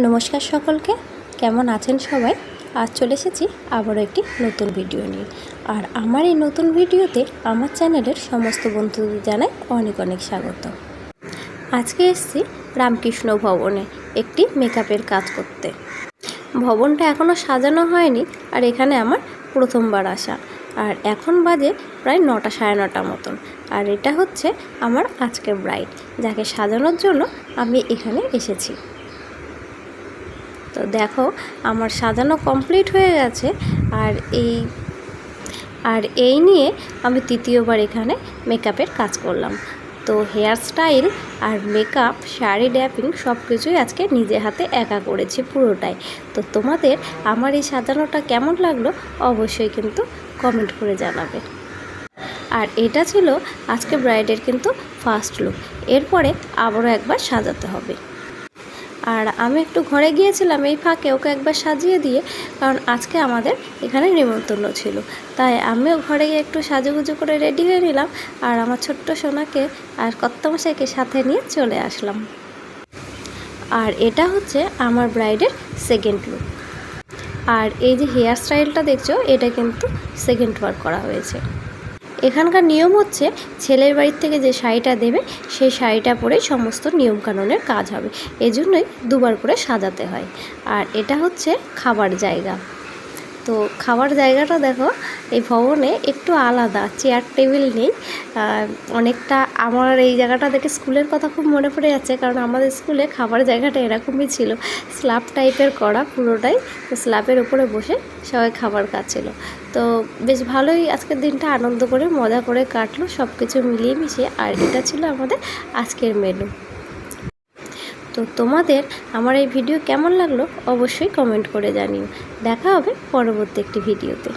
নমস্কার সকলকে, কেমন আছেন সবাই? আজ চলে এসেছি আবারও একটি নতুন ভিডিও নিয়ে। আর আমার এই নতুন ভিডিওতে আমার চ্যানেলের সমস্ত বন্ধুদের জানাই অনেক অনেক স্বাগত। আজকে এসেছি রামকৃষ্ণ ভবনে একটি মেকআপের কাজ করতে। ভবনটা এখনও সাজানো হয়নি, আর এখানে আমার প্রথমবার আসা। আর এখন বাজে প্রায় 9টা সাড়ে 9টা মতন। আর এটা হচ্ছে আমার আজকের ব্রাইড, যাকে সাজানোর জন্য আমি এখানে এসেছি। তো দেখো, আমার সাজানো কমপ্লিট হয়ে গেছে। আর এই নিয়ে আমি তৃতীয়বার এখানে মেকআপের কাজ করলাম। তো হেয়ার স্টাইল আর মেকআপ, শাড়ি ড্যাপিং সব কিছুই আজকে নিজে হাতে একা করেছি পুরোটাই। তো তোমাদের আমার এই সাজানোটা কেমন লাগলো অবশ্যই কিন্তু কমেন্ট করে জানাবে। আর এটা ছিল আজকে ব্রাইডের কিন্তু ফার্স্ট লুক। এরপরে আবারও একবার সাজাতে হবে। আর আমি একটু ঘরে গিয়েছিলাম এই ফাঁকে ওকে একবার সাজিয়ে দিয়ে, কারণ আজকে আমাদের এখানে নিমন্ত্রণ ছিল। তাই আমিও ঘরে গিয়ে একটু সাজুগুজু করে রেডি হয়ে নিলাম। আর আমার ছোট্ট সোনাকে আর কর্তামশাইকে সাথে নিয়ে চলে আসলাম। আর এটা হচ্ছে আমার ব্রাইডের সেকেন্ড লুক। আর এই যে হেয়ার স্টাইলটা দেখছো, এটা কিন্তু সেকেন্ড বার করা হয়েছে। এখানকার নিয়ম হচ্ছে ছেলের বাড়ির থেকে যে শাড়িটা দেবে সেই শাড়িটা পরেই সমস্ত নিয়মকানুনের কাজ হবে। এজন্যই দুবার করে সাজাতে হয়। আর এটা হচ্ছে খাবার জায়গা। তো খাবার জায়গাটা দেখো, এই ভবনে একটু আলাদা, চেয়ার টেবিল নেই। অনেকটা আমার এই জায়গাটা দেখে স্কুলের কথা খুব মনে পড়ে যাচ্ছে, কারণ আমাদের স্কুলে খাবার জায়গাটা এরকমই ছিল, স্ল্যাব টাইপের করা পুরোটাই। তো স্ল্যাবের উপরে বসে সবাই খাবার খাচ্ছিল। তো বেশ ভালোই আজকের দিনটা আনন্দ করে মজা করে কাটলো, সব কিছু মিলিয়ে মিশিয়ে। আর এটা ছিল আমাদের আজকের মেনু। তো তোমাদের আমার এই ভিডিও কেমন লাগলো অবশ্যই কমেন্ট করে জানিও। দেখা হবে পরবর্তী একটি ভিডিওতে।